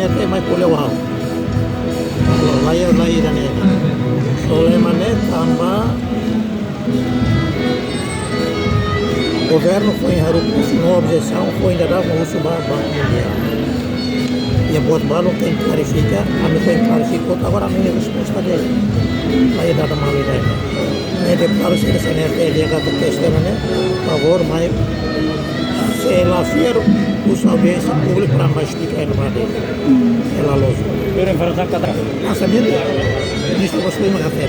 sanete mai polewau. Lahir dan ini. Oleh mana tambah governo foi harus uma objeção foi ainda dar um uso Banco Mundial. E a Botbalo tem que clarificar, a mim tem que clarificar, agora a minha resposta dele. Aí dá uma ideia. Aí depois se ele dia que testa né, favor, mas se ela fizer uso audiência pública para mais explicar no dele. Ela loja. Pero em verdade está atrás. Lançamento, ministro gostou de uma café.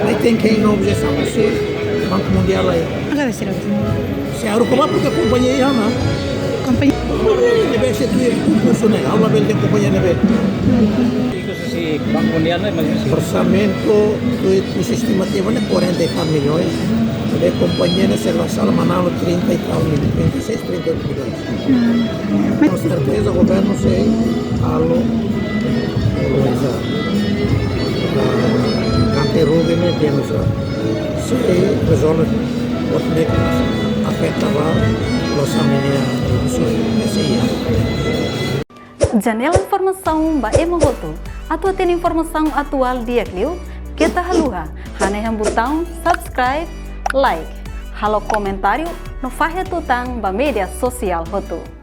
Aí tem quem não objeção você Banco Mundial aí. Se harus kau apa ke kompanyi yang mana? Kompanyi. Nebe setuju concurso né? Aula bel de kompanyi nebe. Itu si Banco Mundial né, mas Orçamento do sistema teve 44 milhões. De companhia né se lançaram manalo 30 e tal milhões, 26, 38 milhões. Com certeza o governo sei alo Luísa Canteruga né temos se resolve o que afetava Janela informação ba emogoto. Atua tem informação atual dia Clio. Kita haluha. Hane yang botão subscribe, like. Halo comentário no fahe tutang ba media sosial hotu.